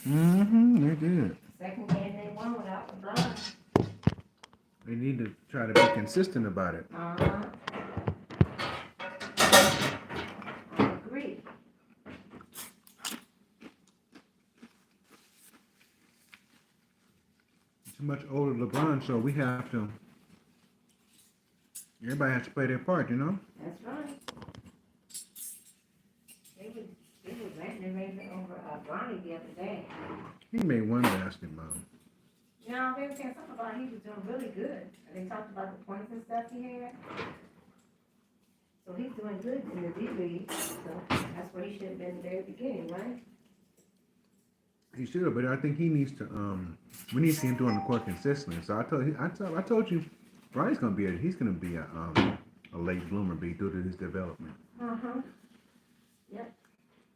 Mm-hmm. They did. Second game they won without LeBron. They need to try to be consistent about it. Uh-huh. I agree. Too much older LeBron, so we have to. Everybody has to play their part, you know. That's right. They was ranting and raving over Bronny the other day. He made one basketball. You know, they were saying something about he was doing really good. And they talked about the points and stuff he had. So he's doing good in the D League. So that's where he should have been in the very beginning, right? He should have, but I think he needs to. We need to see him doing the court consistently. So I told you, Bronny's gonna be he's gonna be a late bloomer, be due to his development. Uh-huh. Yep.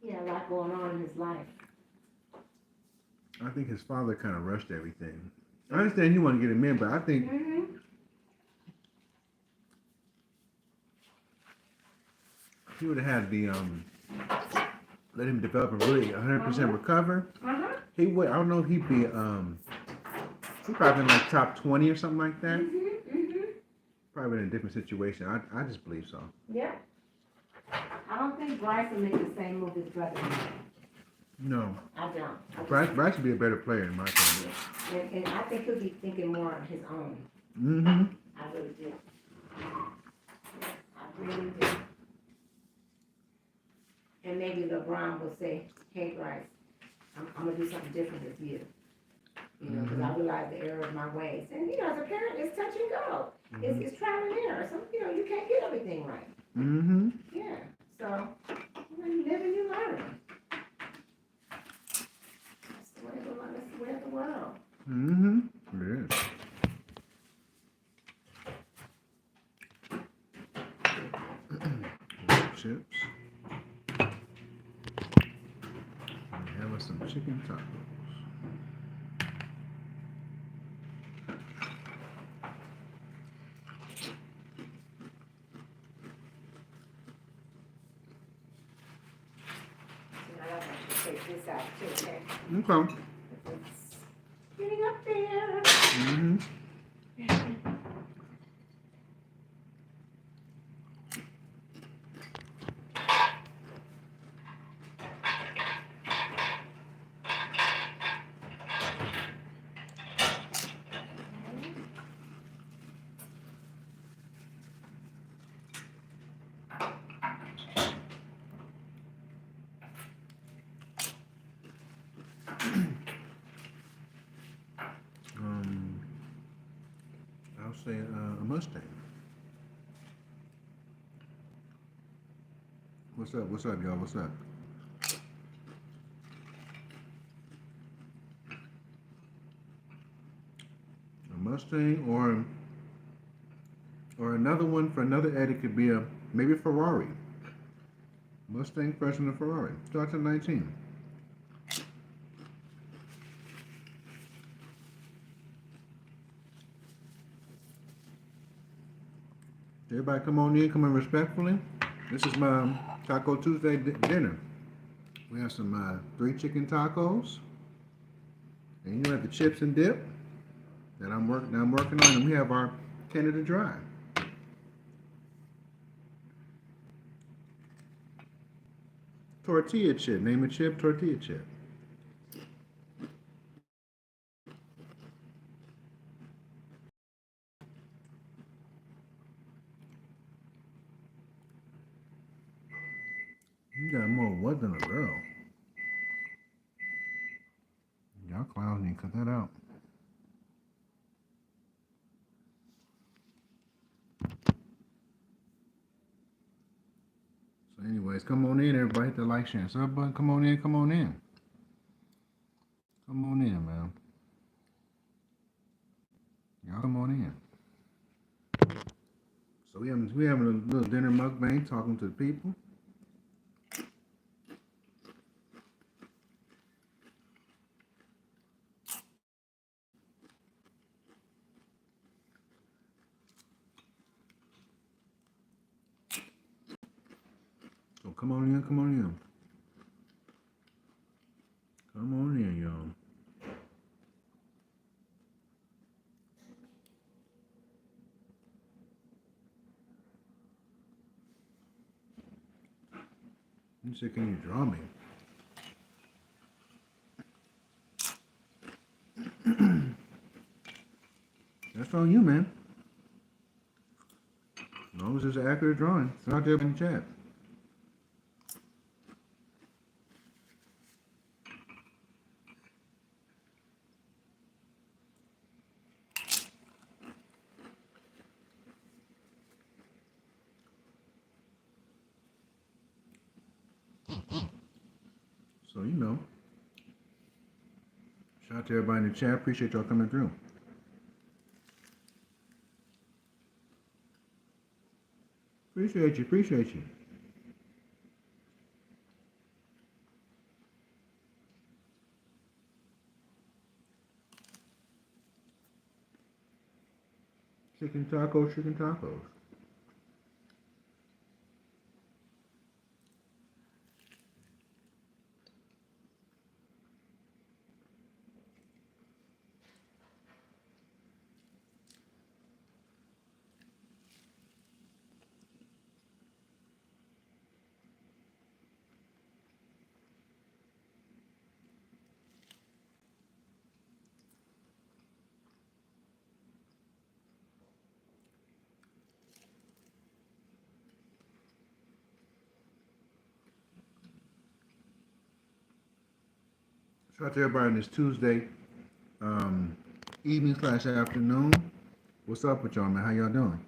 He had a lot going on in his life. I think his father kind of rushed everything. I understand he wanted to get him in, but I think he would have had the let him develop and really 100% recover. Uh-huh. He would. I don't know if he'd be he probably in like top 20 or something like that. Probably in a different situation. I just believe so. Yep. I don't think Bryce will make the same move his brother did. No. I don't. Bryce would be a better player in my opinion. And I think he'll be thinking more of his own. Mm-hmm. I really do. I really do. And maybe LeBron will say, hey, Bryce, I'm going to do something different with you. You know, because I realize the error of my ways. And, you know, as a parent, it's touch and go. It's trial and error. So, you know, you can't get everything right. Mm-hmm. Yeah. So, you know, you live and you learn. That's the way of the, that's the way of the world. Mm-hmm. It is. Chips. And have us some chicken tacos. Take this out too, okay? Okay. It's getting up there. Mm-hmm. I'll say a Mustang. What's up? What's up, y'all? What's up? A Mustang or another one for another Eddie could be maybe a Ferrari. Mustang first and a Ferrari. Starts at 19. Everybody come on in, come in respectfully. This is my Taco Tuesday dinner. We have some 3 chicken tacos. And you have the chips and dip that I'm working on, and we have our Canada Dry. Tortilla chip. Name a chip, tortilla chip. You got more what than a girl. Y'all clowns need to cut that out. So anyways, come on in, everybody. Hit the like, share, and sub button. Come on in, come on in. Come on in, man. Y'all come on in. So we having a little dinner mukbang, talking to the people. So come on in, come on in. Come on in, You said, can you draw me? That's on you, man. As long as it's an accurate drawing. It's out there in the chat. So, you know. Shout out to everybody in the chat. Appreciate y'all coming through. Appreciate you. Appreciate you. Chicken tacos, chicken tacos. Shout out to everybody on this Tuesday evening / afternoon. What's up with y'all, man? How y'all doing?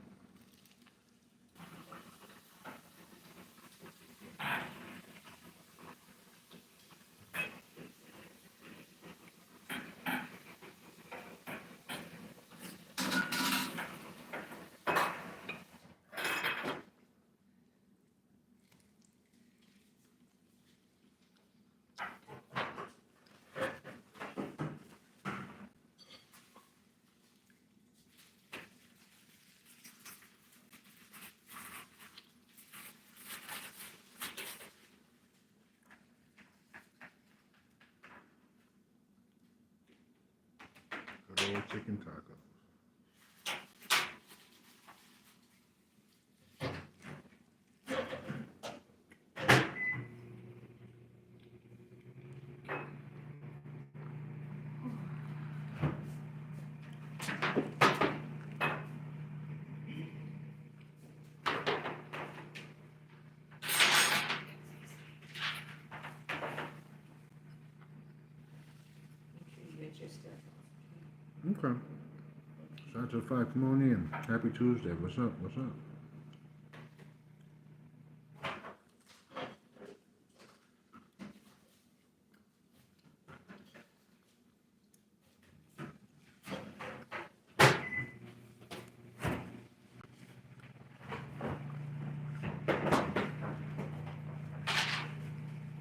Good old chicken taco. Okay. Shout out to the five. Come on in. Happy Tuesday. What's up? What's up?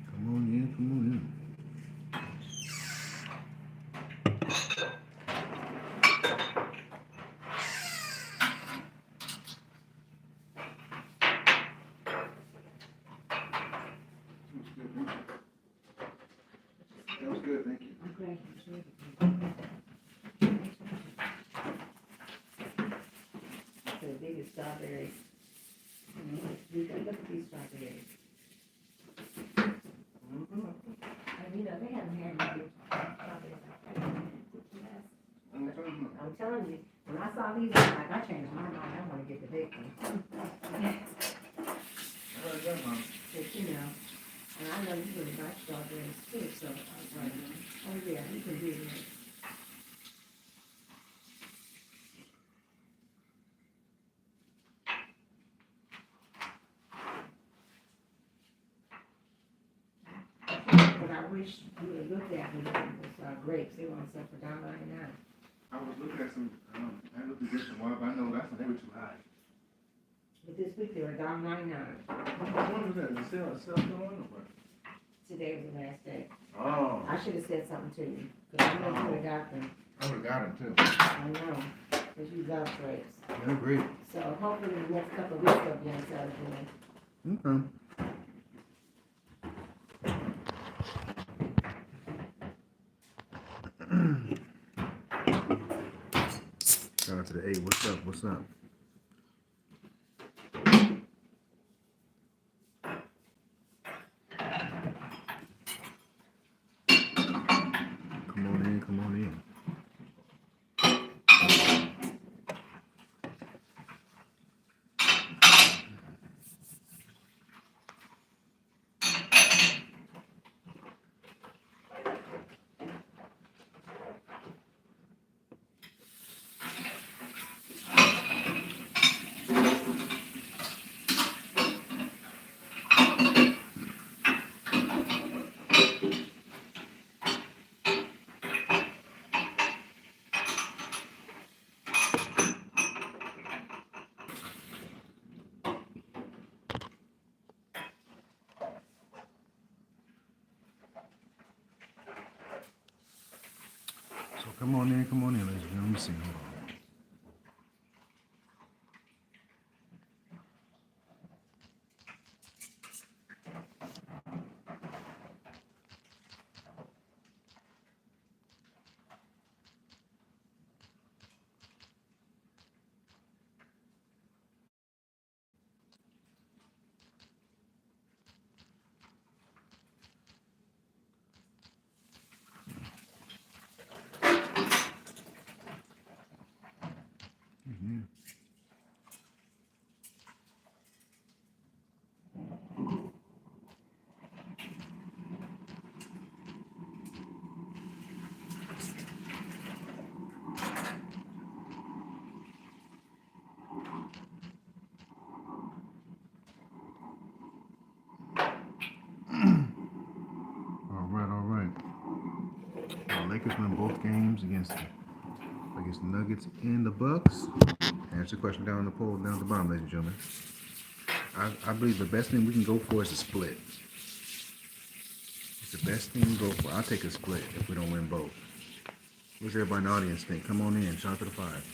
Come on in. Come on in. That was good, thank you. I'm glad you enjoyed it. The biggest strawberries. Look at these strawberries. And you know, they haven't had any big strawberries like that. I'm telling you, when I saw these, I was like, I changed my mind. I want to get the big one. But you know, and I know you really like strawberries too, so I was like, oh yeah, you can do it. What I wish you would have looked at was grapes. They want to sell for $1.99. I was looking at some, I looked at this one, but I know that's they were too high. But this week they were $1.99. What was that? The sale still on or what? Today was the last day. Oh. I should have said something to you, because I know you would have got them. I would have got them too. I know, because you love grapes. I agree. So hopefully in the next couple of weeks they'll be on sale again. Okay. Shout out to the 8. What's up? What's up? Come on in, ladies and gentlemen. Let me see. Hold on. All right. The Lakers win both games against the Nuggets and the Bucks. Answer the question down the poll, down at the bottom, ladies and gentlemen. I believe the best thing we can go for is a split. It's the best thing to go for. I'll take a split if we don't win both. What's everybody in the audience think? Come on in. Shout out to the five.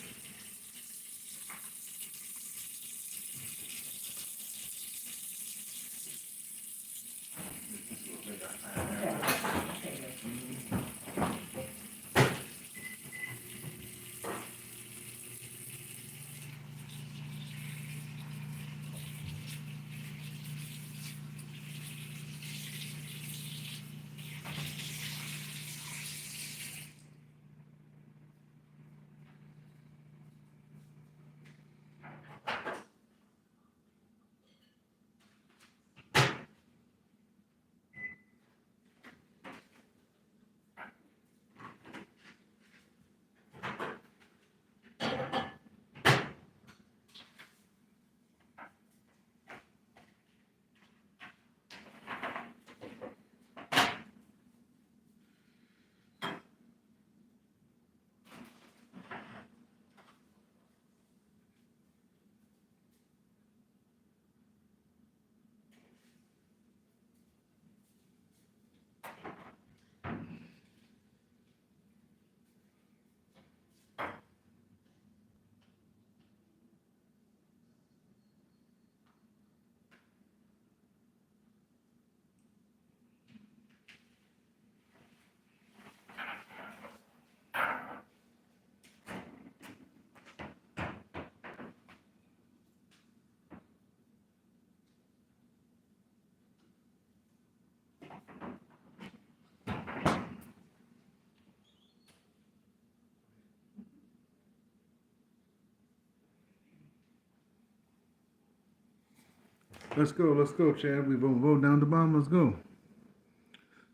Let's go, Chad. We vote down the bottom. Let's go.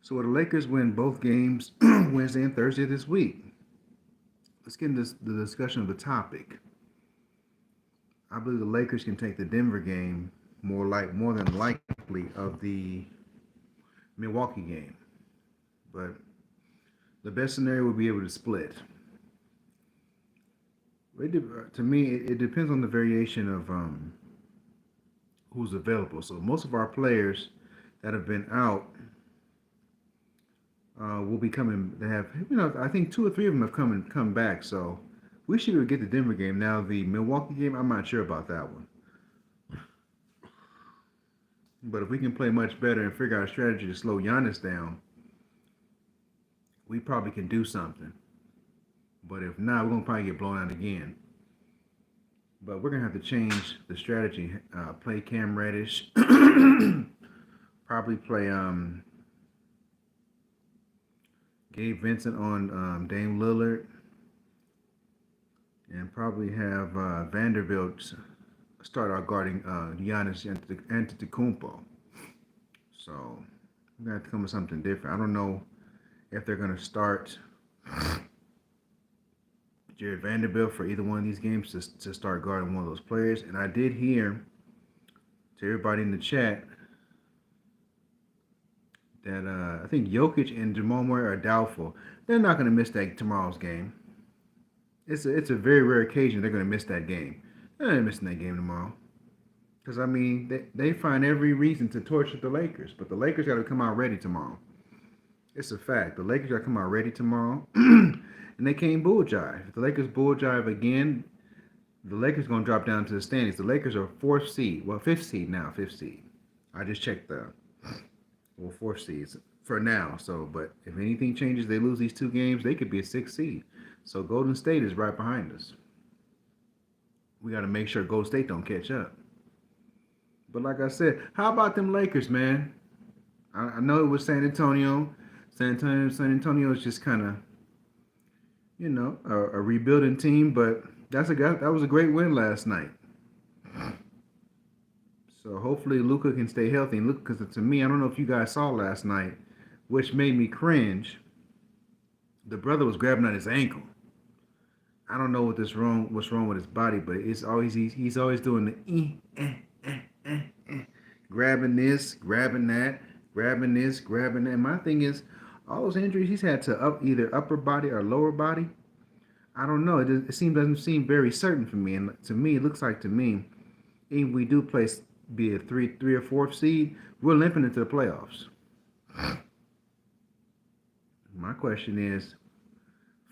So the Lakers win both games Wednesday and Thursday this week. Let's get into the discussion of the topic. I believe the Lakers can take the Denver game more than likely of the Milwaukee game, but the best scenario would be able to split. To me, it depends on the variation of who's available. So most of our players that have been out will be coming. They have, I think 2 or 3 of them have come back. So we should be able to get the Denver game. Now the Milwaukee game, I'm not sure about that one. But if we can play much better and figure out a strategy to slow Giannis down, we probably can do something. But if not, we're gonna probably get blown out again. But we're gonna have to change the strategy. Play Cam Reddish. Probably play Gabe Vincent on Dame Lillard, and probably have Vanderbilt start out guarding Giannis Antetokounmpo. So we're gonna have to come with something different. I don't know if they're gonna start Jared Vanderbilt for either one of these games to start guarding one of those players. And I did hear to everybody in the chat that I think Jokic and Jamal Murray are doubtful. They're not going to miss tomorrow's game. It's a very rare occasion they're going to miss that game. They're not missing that game tomorrow. Because, I mean, they find every reason to torture the Lakers. But the Lakers got to come out ready tomorrow. It's a fact. The Lakers got to come out ready tomorrow. and they can't bull jive. If the Lakers bull jive again, the Lakers gonna drop down to the standings. The Lakers are fourth seed, well fifth seed now, fifth seed. I just checked fourth seeds for now. So, but if anything changes, they lose these 2 games, they could be a sixth seed. So Golden State is right behind us. We got to make sure Golden State don't catch up. But like I said, how about them Lakers, man? I know it was San Antonio. San Antonio is just kind of, a rebuilding team, but that was a great win last night. So hopefully Luka can stay healthy. And look, because to me, I don't know if you guys saw last night, which made me cringe. The brother was grabbing at his ankle. I don't know what's wrong with his body, but it's always he's always doing the grabbing this, grabbing that, grabbing this, grabbing that. My thing is, all those injuries he's had to either upper body or lower body. I don't know. It doesn't seem very certain for me, and to me, it looks like even if we do place be a three or fourth seed, we're limping into the playoffs. My question is,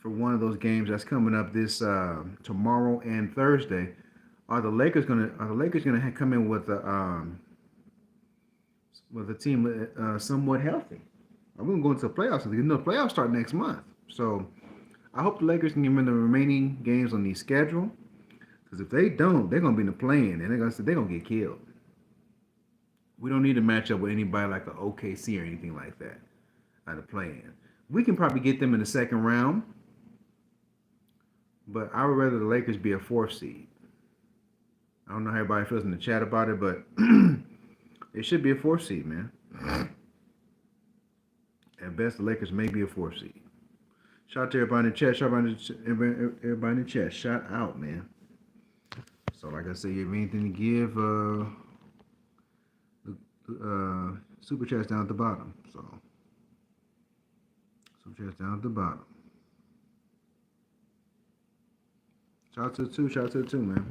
for one of those games that's coming up this tomorrow and Thursday, are the Lakers gonna come in with a team somewhat healthy? I'm gonna go into the playoffs. The playoffs start next month, so I hope the Lakers can win the remaining games on the schedule. Because if they don't, they're gonna be in the play-in, and they're gonna get killed. We don't need to match up with anybody like an OKC or anything like that at the play-in. We can probably get them in the second round, but I would rather the Lakers be a fourth seed. I don't know how everybody feels in the chat about it, but it should be a fourth seed, man. At best, the Lakers may be a fourth seed. Shout out to everybody in the chat. Shout out everybody in the chat. Shout out, man. So, like I said, you have anything to give, super chat's down at the bottom. So, super chat's down at the bottom. Shout out to the two, man.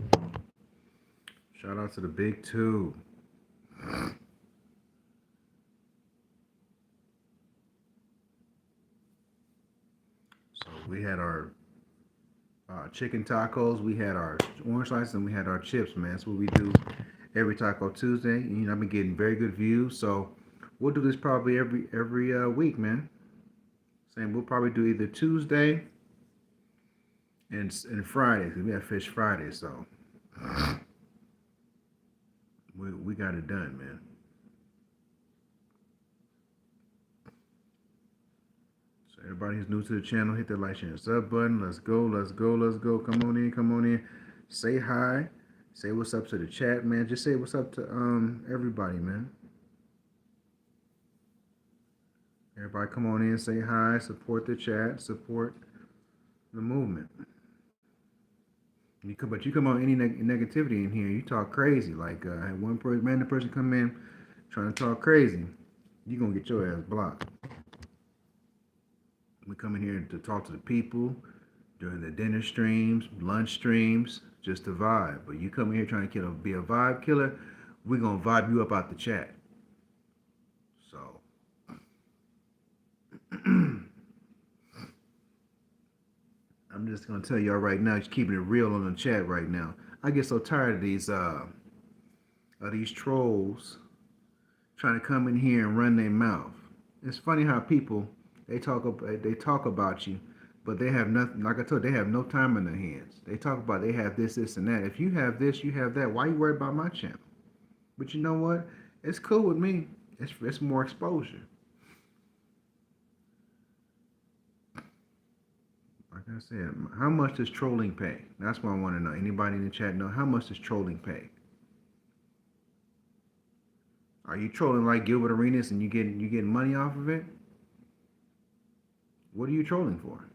Shout out to the big two. So we had our chicken tacos, we had our orange slices, and we had our chips, man. That's what we do every Taco Tuesday. And, I've been getting very good views, so we'll do this probably every week, man. Same, we'll probably do either Tuesday and Friday, because we have Fish Friday, so we got it done, man. So everybody who's new to the channel, hit the like, share, and sub button. Let's go, let's go, let's go. Come on in. Say hi. Say what's up to the chat, man. Just say what's up to everybody, man. Everybody come on in, say hi, support the chat, support the movement. But you come on any negativity in here, you talk crazy. Like I had one random person come in trying to talk crazy, you're going to get your ass blocked. We come in here to talk to the people during the dinner streams, lunch streams, just to vibe. But you come in here trying to be a vibe killer, we're going to vibe you up out the chat. So, I'm just going to tell y'all right now, just keeping it real on the chat right now. I get so tired of these trolls trying to come in here and run their mouth. It's funny how people, they talk about you, but they have nothing. Like I told you, they have no time in their hands. They talk about they have this, and that. If you have this, you have that. Why are you worried about my channel? But you know what? It's cool with me. It's more exposure. Like I said, how much does trolling pay? That's what I want to know. Anybody in the chat know how much does trolling pay? Are you trolling like Gilbert Arenas and you getting money off of it? What are you trolling for?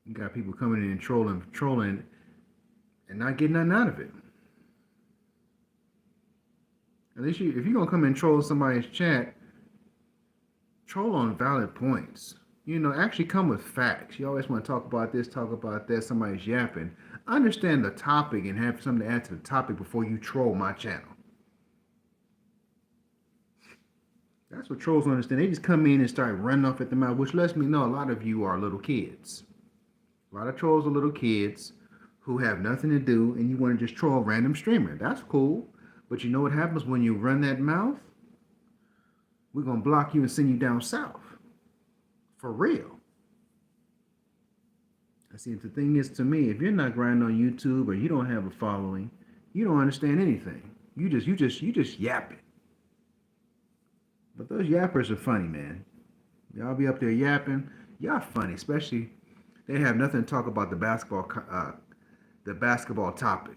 You got people coming in and trolling and not getting nothing out of it. At least if you're gonna come and troll somebody's chat, troll on valid points. Actually come with facts. You always want to talk about this, talk about that, somebody's yapping. Understand the topic and have something to add to the topic before you troll my channel. That's what trolls don't understand. They just come in and start running off at the mouth, which lets me know a lot of you are little kids. A lot of trolls are little kids who have nothing to do, and you want to just troll a random streamer. That's cool. But you know what happens when you run that mouth? We're going to block you and send you down south. For real. I see, the thing is, to me, if you're not grinding on YouTube or you don't have a following, you don't understand anything. You just yapping. But those yappers are funny, man. Y'all be up there yapping. Y'all funny, especially they have nothing to talk about the basketball topic.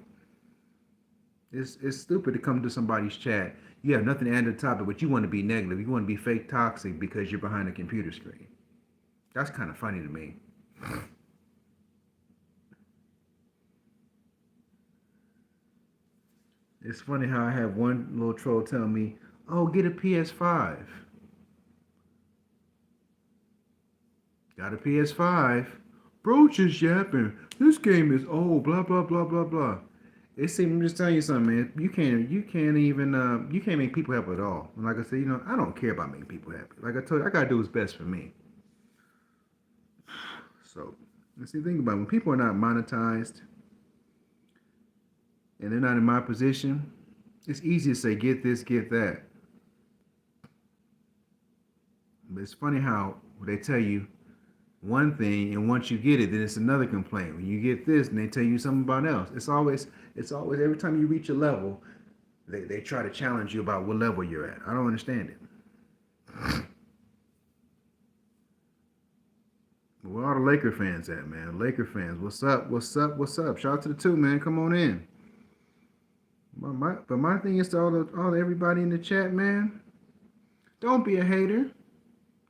It's stupid to come to somebody's chat. You have nothing to add to the topic, but you want to be negative. You want to be fake toxic because you're behind a computer screen. That's kind of funny to me. It's funny how I have one little troll tell me, "Oh, get a PS5." Got a PS5. Bro, just yapping. This game is old. Blah blah blah blah blah. It seems, I'm just telling you something, man. You can't make people happy at all. And like I said, I don't care about making people happy. Like I told you, I gotta do what's best for me. So, let's see. Think about it. When people are not monetized and they're not in my position, it's easy to say, get this, get that. But it's funny how they tell you one thing, and once you get it, then it's another complaint. When you get this, and they tell you something about else. It's always every time you reach a level, they try to challenge you about what level you're at. I don't understand it. Where all the Laker fans at, man? Laker fans, what's up? What's up? What's up? Shout out to the two, man. Come on in. But my thing is to all everybody in the chat, man. Don't be a hater.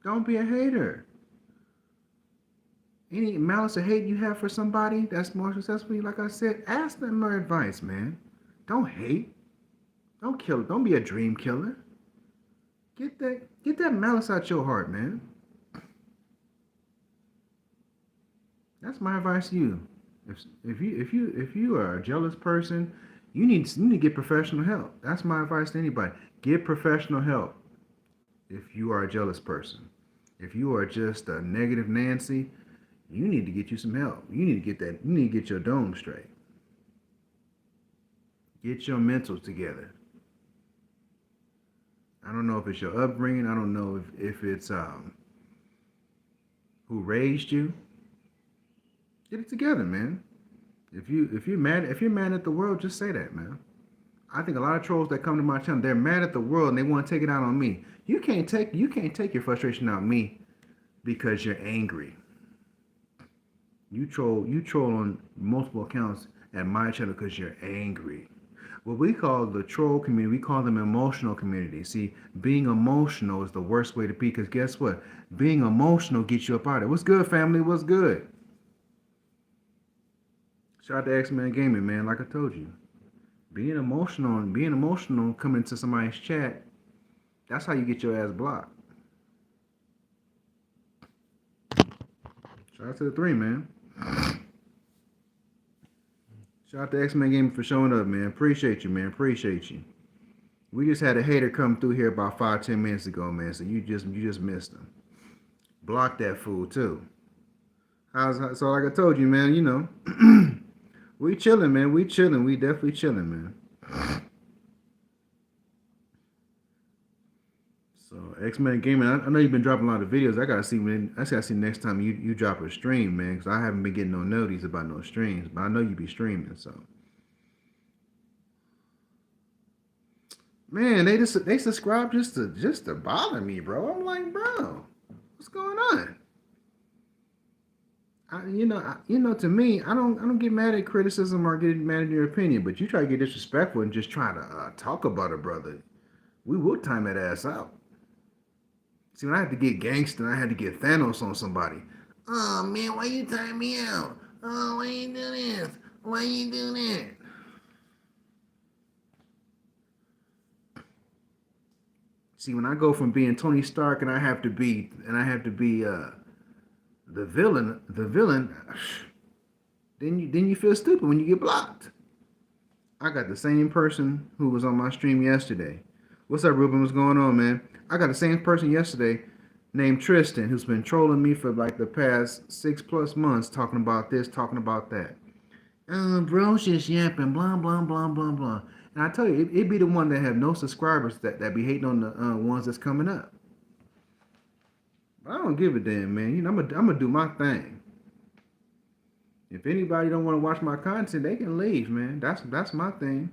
Don't be a hater. Any malice or hate you have for somebody that's more successful, like I said, ask them their advice, man. Don't hate. Don't kill. Don't be a dream killer. Get that malice out your heart, man. That's my advice to you. If you are a jealous person, you need to get professional help. That's my advice to anybody. Get professional help if you are a jealous person. If you are just a negative Nancy, you need to get you some help. You need to get your dome straight. Get your mentals together. I don't know if it's your upbringing. I don't know if it's who raised you. Get it together, man. If you're mad at the world, just say that, man. I think a lot of trolls that come to my channel, they're mad at the world and they want to take it out on me. You can't take your frustration out on me because you're angry. You troll on multiple accounts at my channel because you're angry. What we call the troll community, we call them emotional community. See, being emotional is the worst way to be, because guess what? Being emotional gets you up out of it. What's good, family? What's good? Shout out to X-Men Gaming, man. Like I told you, being emotional coming into somebody's chat, that's how you get your ass blocked. Shout out to the three, man. Shout out to X-Men Gaming for showing up, man. Appreciate you, man. Appreciate you. We just had a hater come through here about 5-10 minutes ago, man. So you just missed him. Block that fool too. So like I told you, man, we chilling, man. We chilling. We definitely chilling, man. So X-Men Gaming, I know you've been dropping a lot of videos. I gotta see next time you drop a stream, man, because I haven't been getting no notice about no streams, but I know you be streaming. So, man, they subscribe just to bother me, bro. I'm like, bro, what's going on? To me, I don't get mad at criticism or get mad at your opinion, but you try to get disrespectful and just try to talk about a brother, we will time that ass out. See, when I had to get gangster, I had to get Thanos on somebody. Oh man, why you time me out? Oh, why you do this? Why you do that? See, when I go from being Tony Stark and I have to be the villain, then you feel stupid when you get blocked. I got the same person who was on my stream yesterday What's up, Ruben? What's going on, man? I got the same person yesterday named Tristan who's been trolling me for like the past 6+ months, talking about this, talking about that. Bro's just yapping, blah blah blah blah blah. And I tell you, it be the one that have no subscribers that be hating on the ones that's coming up. But I don't give a damn, man. I'm gonna do my thing. If anybody don't want to watch my content, they can leave, man. That's my thing.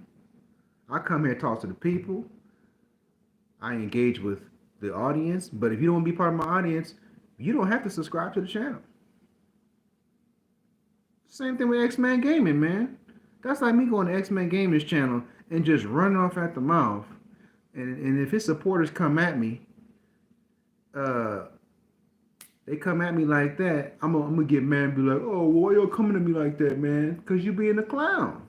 I come here to talk to the people. I engage with the audience. But if you don't want to be part of my audience, you don't have to subscribe to the channel. Same thing with X-Man Gaming, man. That's like me going to X-Man Gaming's channel and just running off at the mouth. And if his supporters come at me, they come at me like that, I'm gonna get mad and be like, oh, why y'all coming at me like that, man? Because you being a clown.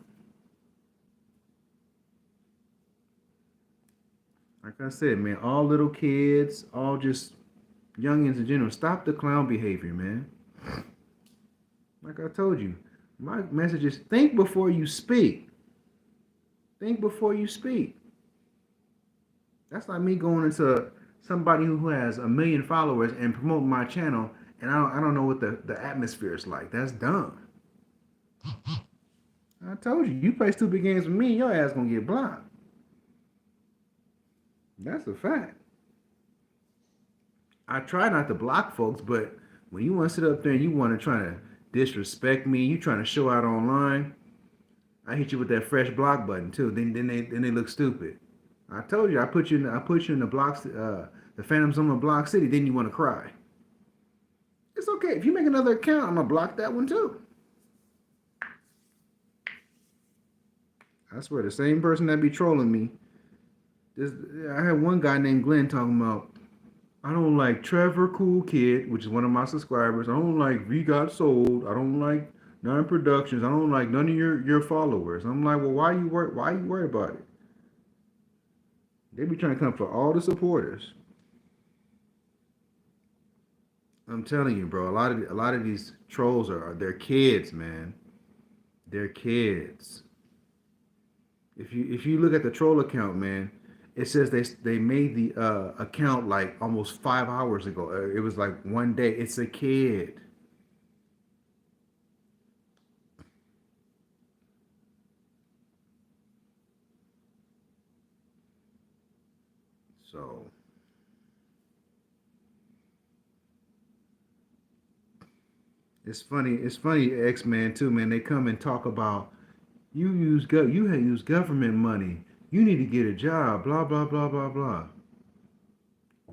Like I said, man, all little kids, all just youngins in general, stop the clown behavior, man. Like I told you, my message is think before you speak. Think before you speak. That's like me going into somebody who has 1 million followers and promoting my channel, and I don't know what the atmosphere is like. That's dumb. I told you, you play stupid games with me, your ass gonna get blocked. That's a fact. I try not to block folks, but when you want to sit up there and you want to try to disrespect me, you trying to show out online, I hit you with that fresh block button too. Then they look stupid. I told you, I put you in the blocks, the Phantom Zone of Block City. Then you want to cry. It's okay if you make another account. I'm gonna block that one too. I swear, the same person that be trolling me. I had one guy named Glenn talking about, I don't like Trevor Cool Kid, which is one of my subscribers. I don't like V Got Sold. I don't like Nine Productions. I don't like none of your followers. I'm like, well, why you worried about it? They be trying to come for all the supporters. I'm telling you, bro. A lot of these trolls they're kids, man. They're kids. If you look at the troll account, man, it says they made the account like almost 5 hours ago. It was like one day. It's a kid. So it's funny. It's funny, X-Man too, man. They come and talk about you have used government money. You need to get a job. Blah blah blah blah blah.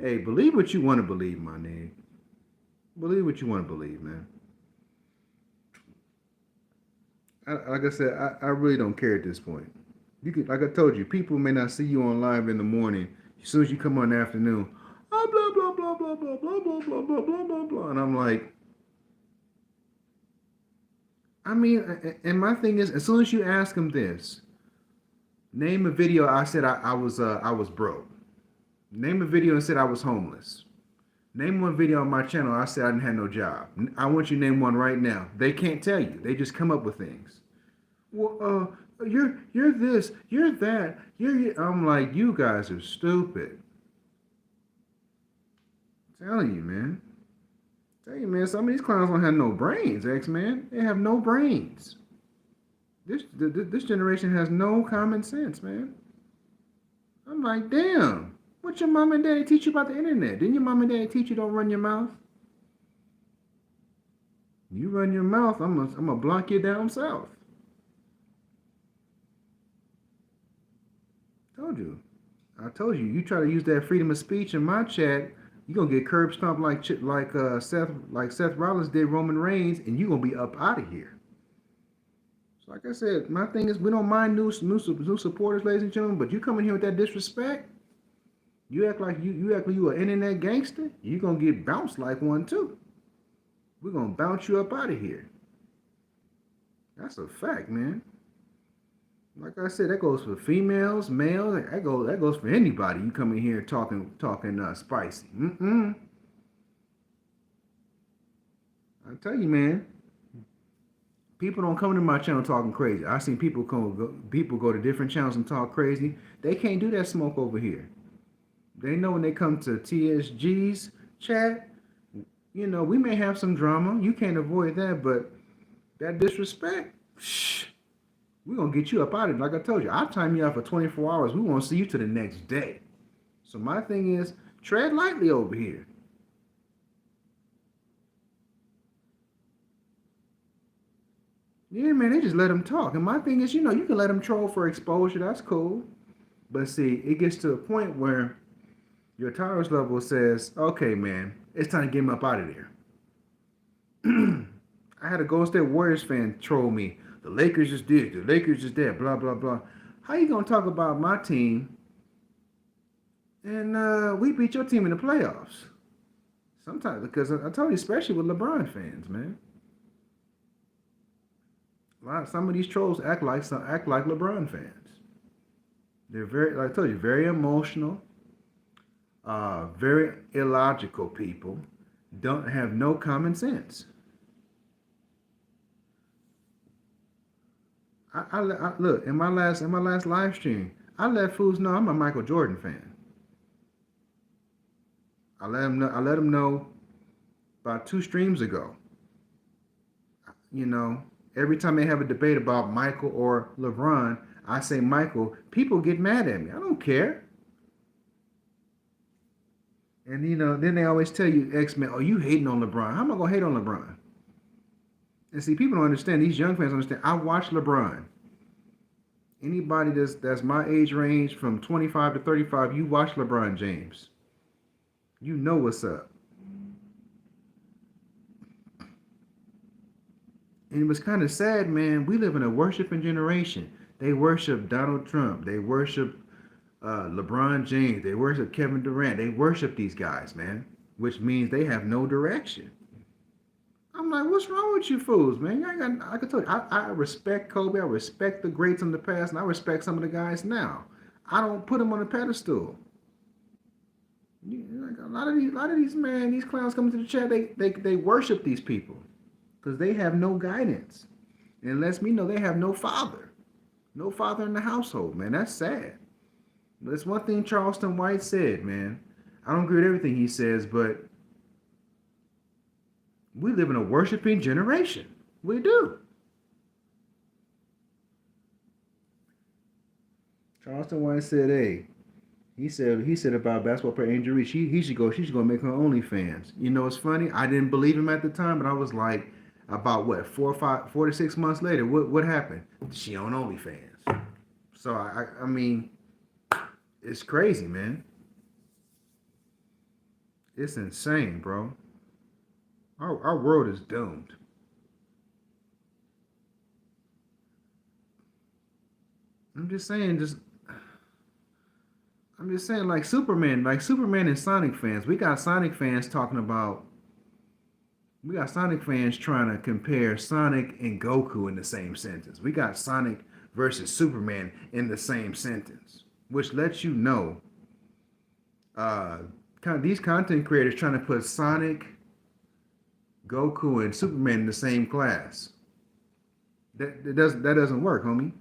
Hey, believe what you want to believe, my nigga. Believe what you want to believe, man. Like I said, I really don't care at this point. You can, like I told you, people may not see you on live in the morning. As soon as you come on in the afternoon, oh, blah blah blah blah blah blah blah blah blah blah blah blah, and I'm like, I mean, and my thing is, as soon as you ask them this, name a video. I said I was broke. Name a video and said I was homeless. Name one video on my channel. I said I didn't have no job. I want you to name one right now. They can't tell you. They just come up with things. Well, you're this, you're that, I'm like, you guys are stupid. I'm telling you, man. Tell you, man. Some of these clowns don't have no brains, X-Man. They have no brains. This generation has no common sense, man. I'm like, damn. What your mom and daddy teach you about the internet? Didn't your mom and daddy teach you don't run your mouth? You run your mouth, I'm gonna block you down south. I told you. You try to use that freedom of speech in my chat, you gonna get curb stomped like Seth Rollins did Roman Reigns, and you gonna be up out of here. So like I said, my thing is we don't mind new supporters, ladies and gentlemen, but you come in here with that disrespect. You act like you an internet gangster, you gonna get bounced like one too. We're gonna bounce you up out of here. That's a fact, man. Like I said, that goes for females, males. That goes for anybody. You come in here talking spicy. I tell you, man. People don't come to my channel talking crazy. I've seen people go to different channels and talk crazy. They can't do that smoke over here. They know when they come to TSG's chat, we may have some drama. You can't avoid that, but that disrespect, shh, we're going to get you up out of it. Like I told you, I'll time you out for 24 hours. We won't see you till the next day. So my thing is, tread lightly over here. Yeah, man, they just let them talk. And my thing is, you can let them troll for exposure. That's cool. But see, it gets to a point where your tolerance level says, okay, man, it's time to get him up out of there. I had a Golden State Warriors fan troll me. The Lakers just did. The Lakers just did. Blah, blah, blah. How you going to talk about my team and we beat your team in the playoffs? Sometimes, because I told you, especially with LeBron fans, man. Some of these trolls act like LeBron fans. They're very, like I told you, very emotional, very illogical people. Don't have no common sense. I look in my last live stream. I let fools know I'm a Michael Jordan fan. I let them know about 2 streams ago. Every time they have a debate about Michael or LeBron, I say Michael. People get mad at me. I don't care. And then they always tell you, X-Men, oh, you hating on LeBron. How am I gonna hate on LeBron? And see, people don't understand. These young fans understand. I watch LeBron. Anybody that's my age range from 25 to 35, you watch LeBron James. You know what's up. And it was kind of sad, man. We live in a worshiping generation. They worship Donald Trump. They worship LeBron James. They worship Kevin Durant. They worship these guys, man. Which means they have no direction. I'm like, what's wrong with you fools, man? I can tell you, I respect Kobe. I respect the greats in the past, and I respect some of the guys now. I don't put them on a pedestal. Like a lot of these man, these clowns coming to the chat, they worship these people because they have no guidance, and it lets me know they have no father in the household, man. That's sad. But it's one thing Charleston White said, man. I don't agree with everything he says, but we live in a worshiping generation. We do. Charleston White said, hey, he said about basketball player Angel Reese, she should go make her OnlyFans. It's funny. I didn't believe him at the time, but I was like, about what, 4 to 6 months later, what happened? She on OnlyFans. So I mean, it's crazy, man. It's insane, bro. Our world is doomed. I'm just saying, like Superman and Sonic fans. We got Sonic fans trying to compare Sonic and Goku in the same sentence. We got Sonic versus Superman in the same sentence, which lets you know, these content creators trying to put Sonic, Goku, and Superman in the same class. That doesn't work, homie.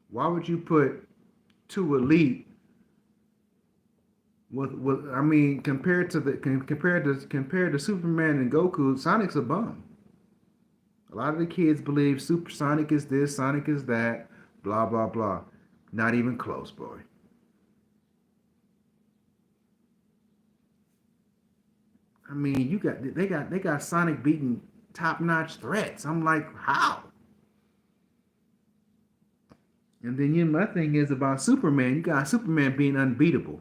Why would you put 2 elite compared to Superman and Goku, Sonic's a bum. A lot of the kids believe Super Sonic is this, Sonic is that, blah blah blah. Not even close, boy. I mean, they got Sonic beating top-notch threats. I'm like, how? And then my thing is about Superman. You got Superman being unbeatable.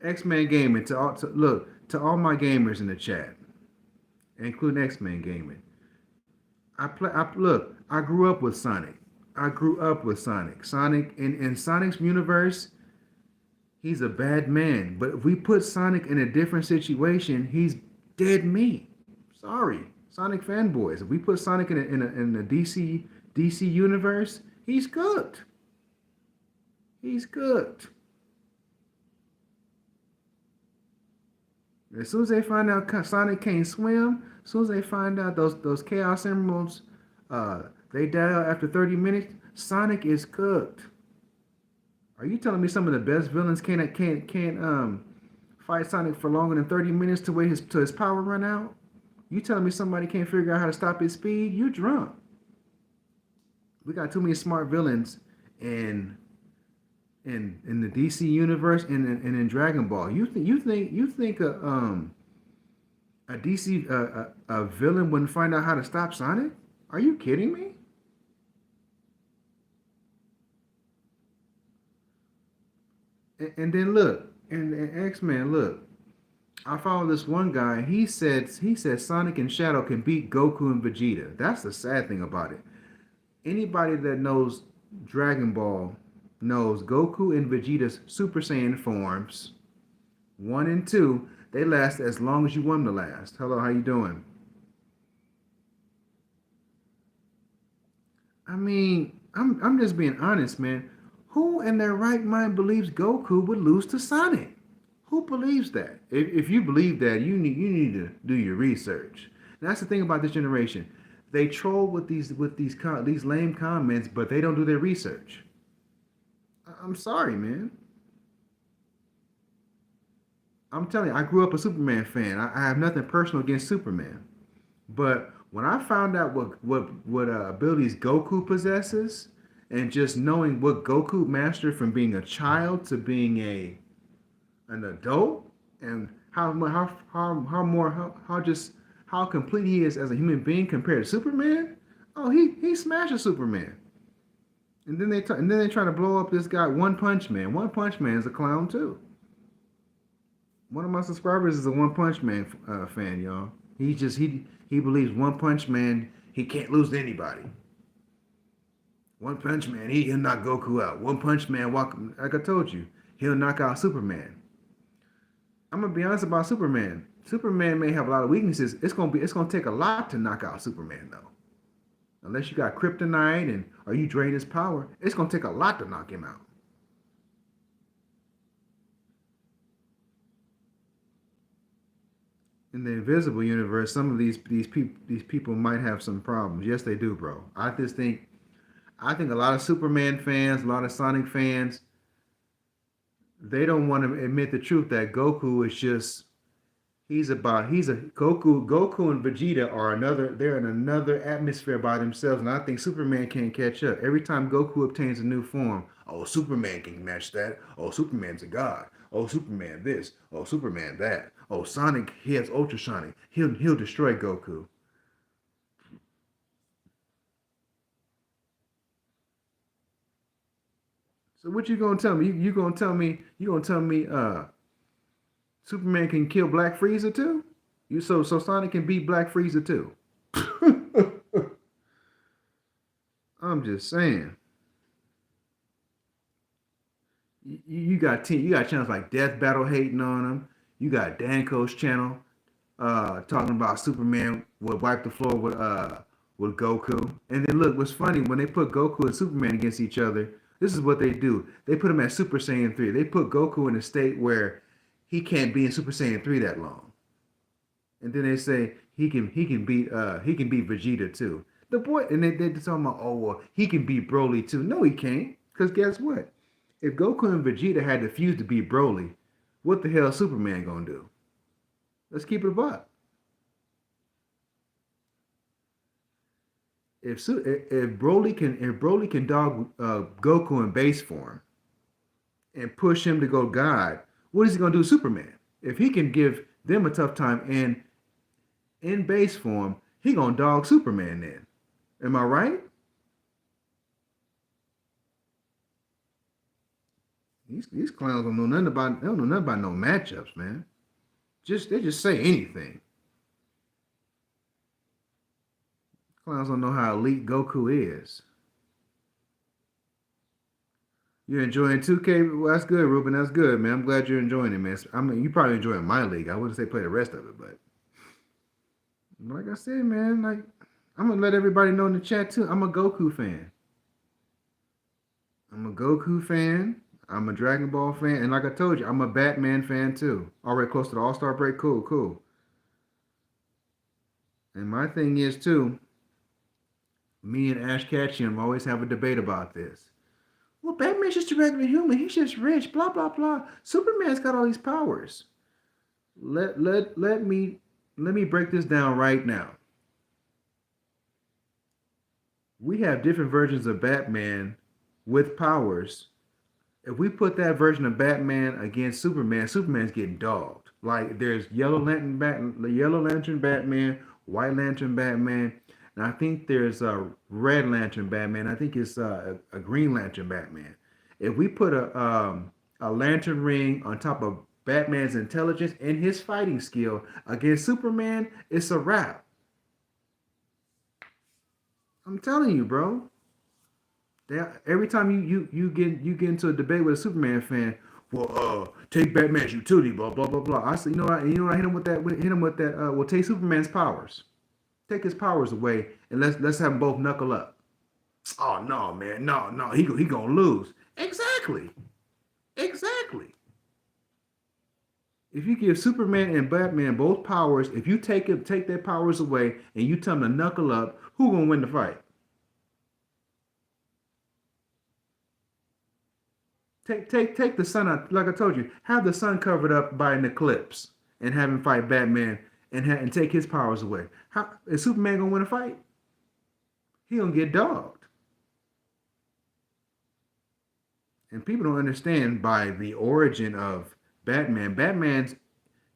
X-Men Gaming to all my gamers in the chat, including X-Men Gaming. I grew up with Sonic. Sonic in Sonic's universe, he's a bad man. But if we put Sonic in a different situation, he's dead meat. Sorry, Sonic fanboys. If we put Sonic in a DC universe, he's cooked. He's cooked. As soon as they find out Sonic can't swim, as soon as they find out those Chaos Emeralds, they die out after 30 minutes, Sonic is cooked. Are you telling me some of the best villains can't fight Sonic for longer than 30 minutes to wait his power run out? You telling me somebody can't figure out how to stop his speed? You drunk. We got too many smart villains in in the DC universe and in Dragon Ball. You think a DC a villain wouldn't find out how to stop Sonic? Are you kidding me? And then look, and X-Men, look. I follow this one guy. He said Sonic and Shadow can beat Goku and Vegeta. That's the sad thing about it. Anybody that knows Dragon Ball knows Goku and Vegeta's Super Saiyan forms, 1 and 2, they last as long as you want them to last. Hello, how you doing? I mean, I'm just being honest, man. Who in their right mind believes Goku would lose to Sonic? Who believes that? If you believe that, you need to do your research. And that's the thing about this generation. They troll with these lame comments, but they don't do their research. I'm sorry, man. I'm telling you, I grew up a Superman fan. I have nothing personal against Superman, but when I found out what abilities Goku possesses, and just knowing what Goku mastered from being a child to being an adult, and how complete he is as a human being compared to Superman. Oh, he smashes Superman. And then they try to blow up this guy One Punch Man. One Punch Man is a clown too. One of my subscribers is a One Punch Man fan, y'all. He believes One Punch Man, he can't lose to anybody. One Punch Man, he'll knock Goku out. One Punch Man, like I told you, he'll knock out Superman. I'm gonna be honest about Superman. Superman may have a lot of weaknesses. It's gonna take a lot to knock out Superman though. Unless you got kryptonite or you drain his power, it's gonna take a lot to knock him out. In the invisible universe, some of these people might have some problems. Yes, they do, bro. I think a lot of Superman fans, a lot of Sonic fans, they don't want to admit the truth that Goku is just he's a Goku and Vegeta are they're in another atmosphere by themselves, and I think Superman can't catch up. Every time Goku obtains a new form, oh, Superman can match that. Oh, Superman's a god. Oh, Superman this. Oh, Superman that. Oh, Sonic, he has Ultra Sonic. He'll destroy Goku. So what you gonna tell me? You gonna tell me Superman can kill Black Frieza too? So Sonic can beat Black Frieza too. I'm just saying. You got channels like Death Battle hating on him. You got Danko's channel talking about Superman would wipe the floor with Goku. And then look, what's funny, when they put Goku and Superman against each other, this is what they do. They put him at Super Saiyan 3. They put Goku in a state where he can't be in Super Saiyan 3 that long. And then they say he can beat Vegeta too. The boy, and they're talking about, oh well, he can beat Broly too. No, he can't. Because guess what? If Goku and Vegeta had to fuse to beat Broly, what the hell is Superman gonna do? Let's keep it a buck. If Broly can dog Goku in base form and push him to go God, what is he gonna do to Superman? If he can give them a tough time in base form, he gonna dog Superman then. Am I right? These clowns don't know nothing about no matchups, man. They just say anything. Clowns don't know how elite Goku is. You're enjoying 2K? Well, that's good, Ruben. That's good, man. I'm glad you're enjoying it, man. I mean, you probably enjoying my league. I wouldn't say play the rest of it, but like I said, man, like I'm gonna let everybody know in the chat too. I'm a Goku fan. I'm a Goku fan. I'm a Dragon Ball fan, and like I told you, I'm a Batman fan too. Already close to the All-Star break. Cool, cool. And my thing is too, Me and Ash Ketchum always have a debate about this. Well, Batman's just a regular human. He's just rich. Blah blah blah. Superman's got all these powers. Let me break this down right now. We have different versions of Batman with powers. If we put that version of Batman against Superman, Superman's getting dogged. Like there's Yellow Lantern Batman, White Lantern Batman, and I think there's a Red Lantern Batman. I think it's a Green Lantern Batman. If we put a lantern ring on top of Batman's intelligence and his fighting skill against Superman, it's a wrap. I'm telling you, bro. Every time you get into a debate with a Superman fan, well, take Batman's utility, blah blah blah blah. I said, I hit him with that. Hit him with that. Well, take Superman's powers, take his powers away, and let's have them both knuckle up. Oh no, man, no, he gonna lose. Exactly, exactly. If you give Superman and Batman both powers, if you take their powers away, and you tell them to knuckle up, who gonna win the fight? Take the sun out. Like I told you, have the sun covered up by an eclipse and have him fight Batman and take his powers away. How is Superman gonna win a fight? He gonna get dogged. And people don't understand by the origin of Batman. Batman's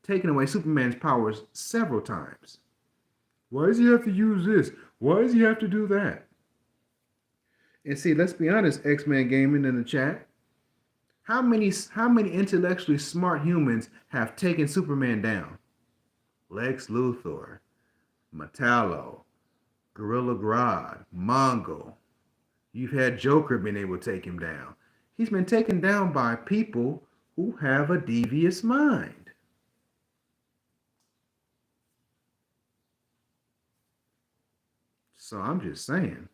taken away Superman's powers several times. Why does he have to use this? Why does he have to do that? And see, let's be honest, X-Men Gaming in the chat. How many intellectually smart humans have taken Superman down? Lex Luthor, Metallo, Gorilla Grodd, Mongo. You've had Joker being able to take him down. He's been taken down by people who have a devious mind. So I'm just saying.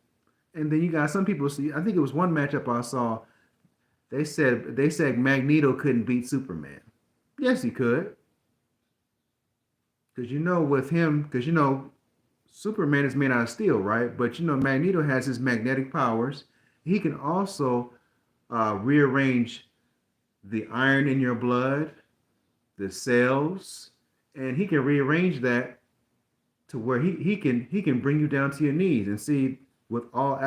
And then you got some people see, I think it was one matchup I saw. They said Magneto couldn't beat Superman. Yes, he could. Because Superman is made out of steel, right? But Magneto has his magnetic powers. He can also rearrange the iron in your blood, the cells, and he can rearrange that to where he can bring you down to your knees. And see, with all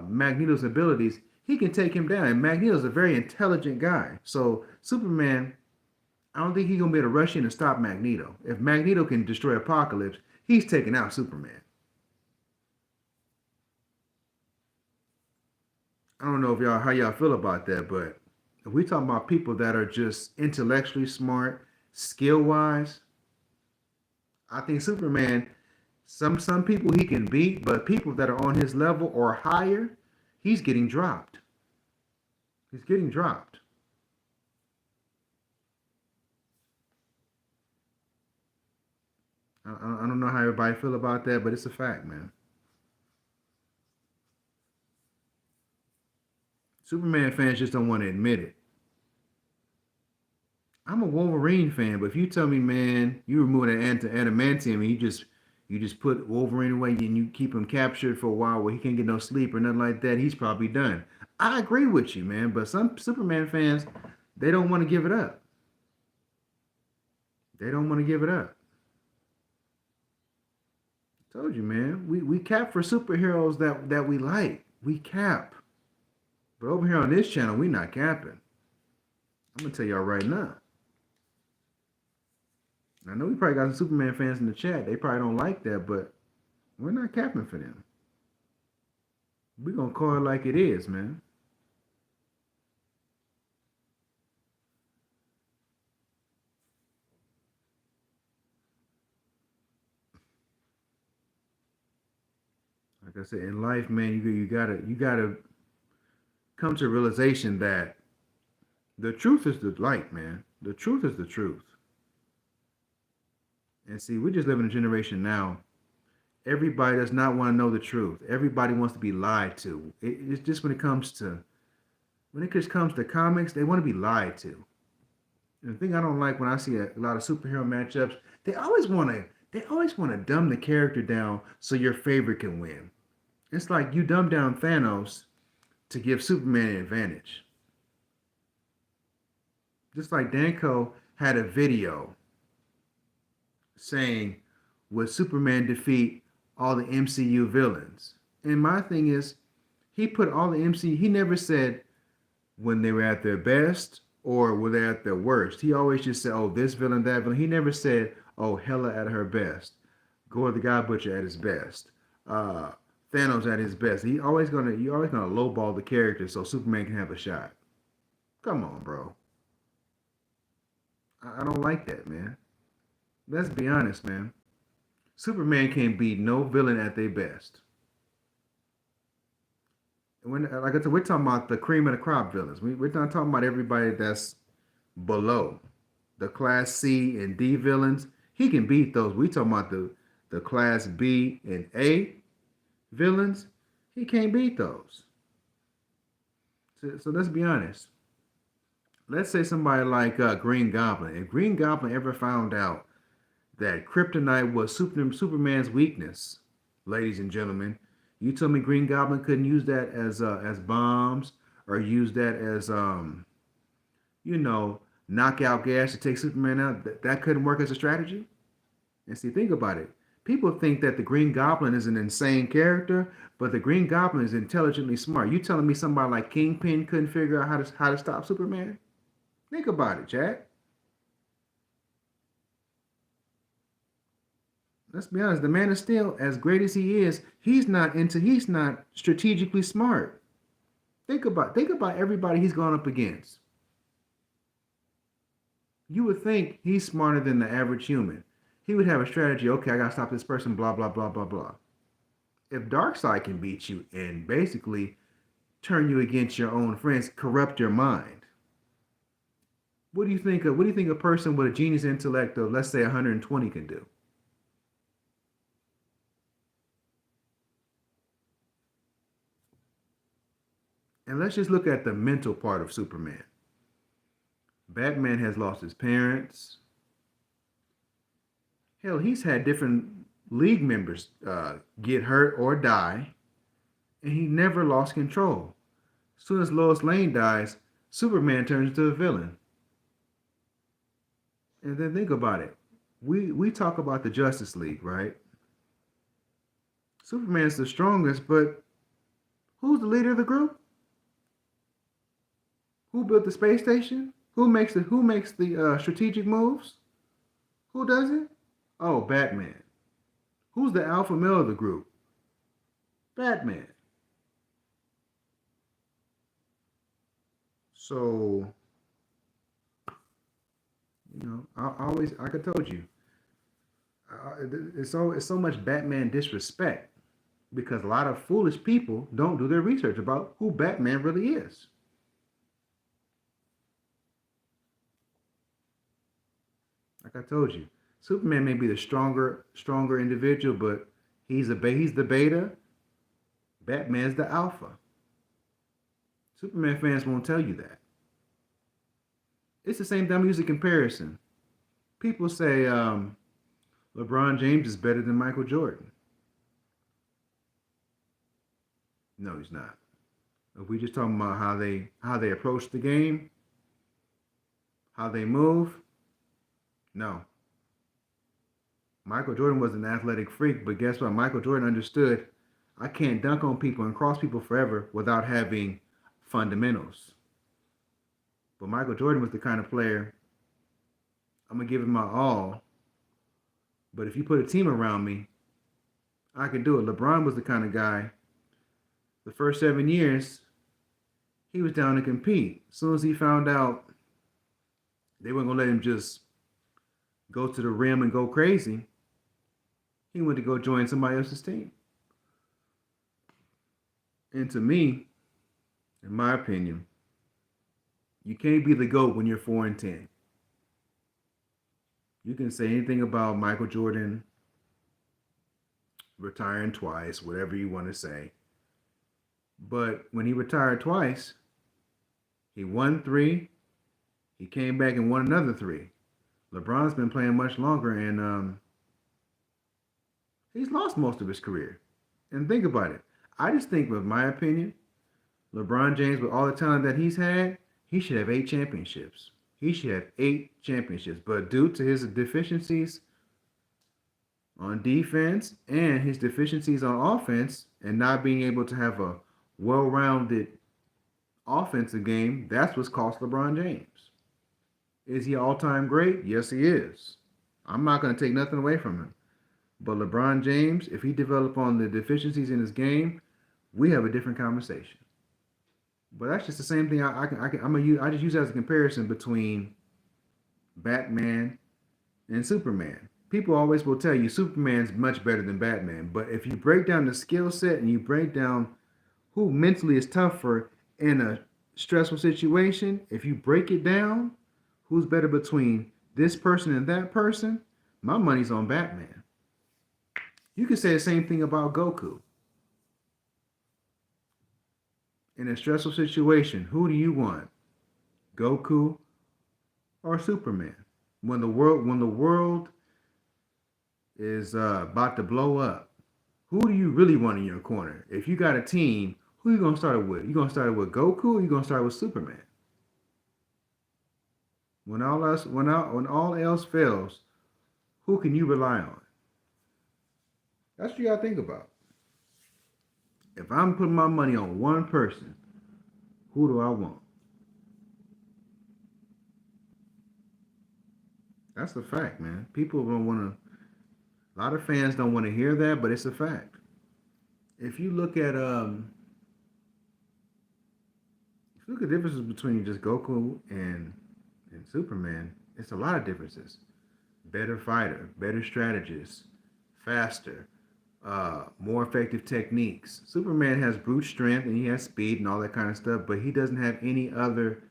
Magneto's abilities, he can take him down. And Magneto's a very intelligent guy. So Superman, I don't think he's gonna be able to rush in and stop Magneto. If Magneto can destroy Apocalypse, he's taking out Superman. I don't know if how y'all feel about that, but if we talking about people that are just intellectually smart, skill wise, I think Superman, some people he can beat, but people that are on his level or higher, he's getting dropped. He's getting dropped. I don't know how everybody feel about that, but it's a fact, man. Superman fans just don't want to admit it. I'm a Wolverine fan, but if you tell me, man, you remove that adamantium and you just put Wolverine away and you keep him captured for a while where he can't get no sleep or nothing like that, he's probably done. I agree with you, man, but some Superman fans, they don't want to give it up. They don't want to give it up. I told you, man, we cap for superheroes that we like. We cap. But over here on this channel, we not capping. I'm gonna tell y'all right now. I know we probably got some Superman fans in the chat. They probably don't like that, but we're not capping for them. We're gonna call it like it is, man. Like I said, in life, man, you gotta come to a realization that the truth is the light, man. The truth is the truth. And see, we just live in a generation now. Everybody does not want to know the truth. Everybody wants to be lied to. It's just when it just comes to comics, they want to be lied to. And the thing I don't like when I see a lot of superhero matchups, they always want to dumb the character down so your favorite can win. It's like you dumb down Thanos to give Superman an advantage. Just like Danko had a video saying, would Superman defeat all the MCU villains? And my thing is, he put all the MCU, he never said when they were at their best or were they at their worst. He always just said, oh, this villain, that villain. He never said, oh, Hela at her best, Gore the God Butcher at his best, Thanos at his best. You always gonna lowball the character so Superman can have a shot. Come on, bro. I don't like that, man. Let's be honest, man. Superman can't beat no villain at their best. When, like I said, we're talking about the cream of the crop villains. We're not talking about everybody that's below the class C and D villains. He can beat those. We talking about the class B and A villains. He can't beat those. So let's be honest. Let's say somebody like Green Goblin. If Green Goblin ever found out that kryptonite was Superman's weakness, ladies and gentlemen, you tell me Green Goblin couldn't use that as bombs or use that as knockout gas to take Superman out? That couldn't work as a strategy? And see, think about it. People think that the Green Goblin is an insane character, but the Green Goblin is intelligently smart. You telling me somebody like Kingpin couldn't figure out how to stop Superman? Think about it, Jack. Let's be honest. The Man of Steel, as great as he is, he's not strategically smart. Think about everybody he's gone up against. You would think he's smarter than the average human. He would have a strategy. Okay, I gotta stop this person. Blah blah blah blah blah. If Darkseid can beat you and basically turn you against your own friends, corrupt your mind, what do you think? What do you think a person with a genius intellect of, let's say, 120 can do? And let's just look at the mental part of Superman. Batman has lost his parents. Hell, he's had different league members get hurt or die, and he never lost control. As soon as Lois Lane dies, Superman turns into a villain. And then think about it. We talk about the Justice League, right? Superman's the strongest, but who's the leader of the group? Who built the space station? Who makes the strategic moves? Who does it? Oh, Batman. Who's the alpha male of the group? Batman. So, like I told you, it's so much Batman disrespect because a lot of foolish people don't do their research about who Batman really is. Like I told you, Superman may be the stronger individual, but he's the beta. Batman's the alpha. Superman fans won't tell you that. It's the same dumb music comparison. People say LeBron James is better than Michael Jordan. No, he's not. If we just talking about how they approach the game, how they move, no. Michael Jordan was an athletic freak, but guess what? Michael Jordan understood I can't dunk on people and cross people forever without having fundamentals. But Michael Jordan was the kind of player, I'm going to give it my all, but if you put a team around me, I can do it. LeBron was the kind of guy, the first 7 years, he was down to compete. As soon as he found out they weren't going to let him just go to the rim and go crazy, he went to go join somebody else's team. And to me, in my opinion, you can't be the GOAT when you're 4-10. You can say anything about Michael Jordan retiring twice, whatever you want to say. But when he retired twice, he won 3. He came back and won another 3. LeBron's been playing much longer, and he's lost most of his career. And think about it. I just think, with my opinion, LeBron James, with all the talent that he's had, he should have 8 championships. He should have 8 championships. But due to his deficiencies on defense and his deficiencies on offense, and not being able to have a well-rounded offensive game, that's what's cost LeBron James. Is he all-time great? Yes, he is. I'm not going to take nothing away from him. But LeBron James, if he develop on the deficiencies in his game, we have a different conversation. But that's just the same thing. I just use that as a comparison between Batman and Superman. People always will tell you Superman's much better than Batman. But if you break down the skill set and you break down who mentally is tougher in a stressful situation, if you break it down, who's better between this person and that person, my money's on Batman. You can say the same thing about Goku. In a stressful situation, who do you want? Goku or Superman? When the world is about to blow up, who do you really want in your corner? If you got a team, who are you gonna start it with? You gonna start it with Goku or you gonna start with Superman? When all else fails, who can you rely on? That's what you gotta think about. If I'm putting my money on one person, who do I want? That's the fact, man. People don't want to. A lot of fans don't want to hear that, but it's a fact. If you look at the differences between just Goku and Superman, it's a lot of differences. Better fighter, better strategist, faster, more effective techniques. Superman has brute strength and he has speed and all that kind of stuff, but he doesn't have any other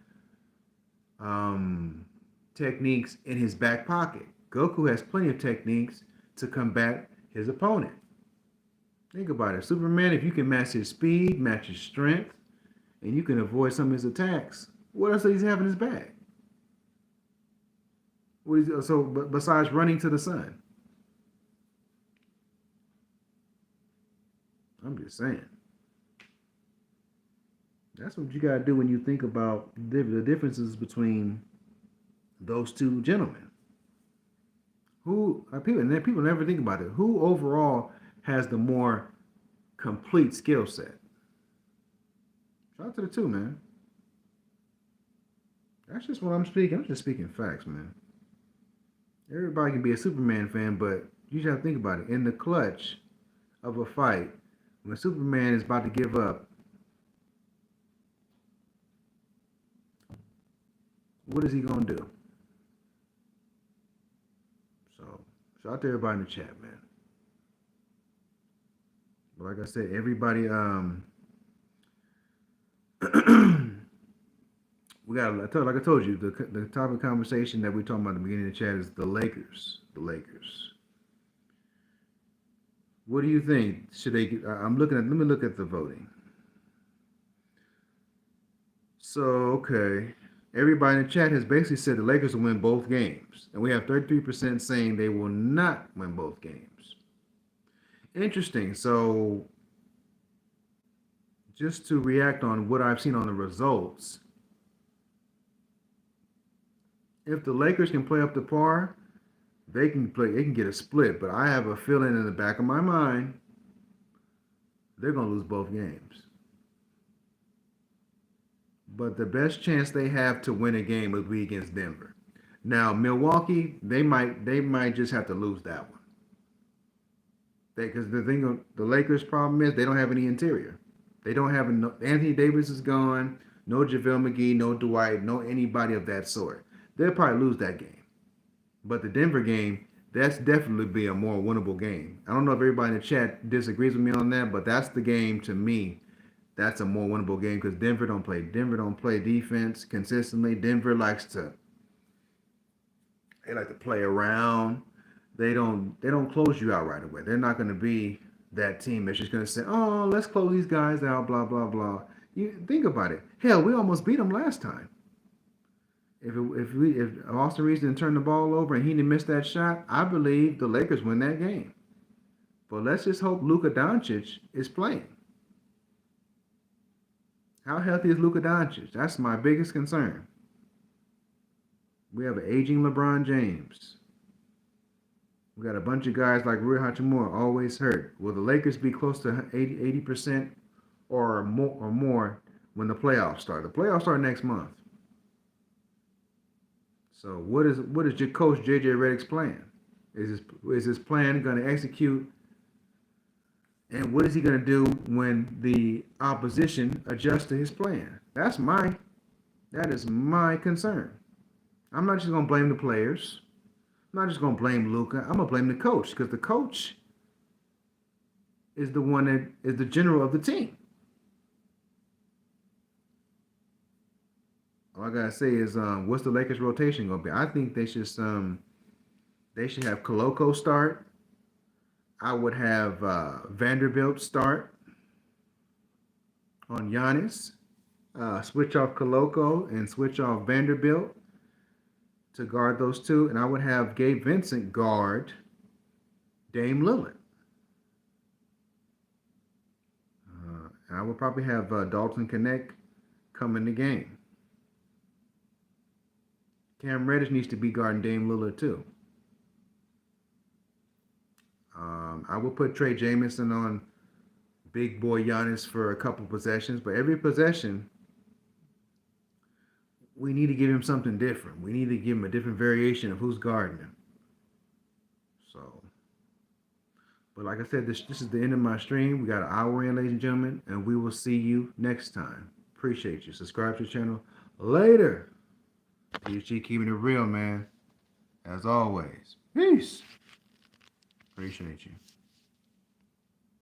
techniques in his back pocket. Goku has plenty of techniques to combat his opponent. Think about it. Superman, if you can match his speed, match his strength, and you can avoid some of his attacks, what else does he have in his bag? Besides running to the sun? I'm just saying. That's what you got to do when you think about the differences between those two gentlemen. People never think about it. Who overall has the more complete skill set? Shout out to the two, man. That's just what I'm speaking. I'm just speaking facts, man. Everybody can be a Superman fan, but you just have to think about it. In the clutch of a fight, when Superman is about to give up, what is he going to do? So, shout out to everybody in the chat, man. But like I said, everybody, we got, like I told you, the topic of conversation that we're talking about at the beginning of the chat is the Lakers. The Lakers. What do you think? Should they? Let me look at the voting. So, okay. Everybody in the chat has basically said the Lakers will win both games. And we have 33% saying they will not win both games. Interesting. So, just to react on what I've seen on the results, if the Lakers can play up to par, they can get a split. But I have a feeling in the back of my mind, they're going to lose both games. But the best chance they have to win a game would be against Denver. Now, Milwaukee, they might just have to lose that one. Because the Lakers' problem is they don't have any interior. They don't have Anthony Davis is gone, no JaVale McGee, no Dwight, no anybody of that sort. They'll probably lose that game. But the Denver game, that's definitely be a more winnable game. I don't know if everybody in the chat disagrees with me on that, but that's the game to me. That's a more winnable game because Denver don't play defense consistently. Denver likes to play around. They don't close you out right away. They're not going to be that team that's just going to say, "Oh, let's close these guys out." Blah blah blah. You think about it. Hell, we almost beat them last time. If Austin Reeves didn't turn the ball over and he didn't miss that shot, I believe the Lakers win that game. But let's just hope Luka Doncic is playing. How healthy is Luka Doncic? That's my biggest concern. We have an aging LeBron James. We got a bunch of guys like Rui Hachimura always hurt. Will the Lakers be close to 80% or more when the playoffs start? The playoffs start next month. So what is your coach JJ Redick's plan? Is his plan going to execute? And what is he going to do when the opposition adjusts to his plan? That is my concern. I'm not just going to blame the players. I'm not just going to blame Luka. I'm going to blame the coach because the coach is the one that is the general of the team. All I got to say is, what's the Lakers rotation going to be? I think they should have Koloko start. I would have Vanderbilt start on Giannis. Switch off Koloko and switch off Vanderbilt to guard those two. And I would have Gabe Vincent guard Dame Lillard. And I would probably have Dalton Connect come in the game. Cam Reddish needs to be guarding Dame Lillard too. I will put Trey Jamison on big boy Giannis for a couple possessions, but every possession, we need to give him something different. We need to give him a different variation of who's guarding him. So, but like I said, this is the end of my stream. We got an hour in, ladies and gentlemen, and we will see you next time. Appreciate you. Subscribe to the channel. Later. PG keeping it real, man. As always. Peace. Appreciate you.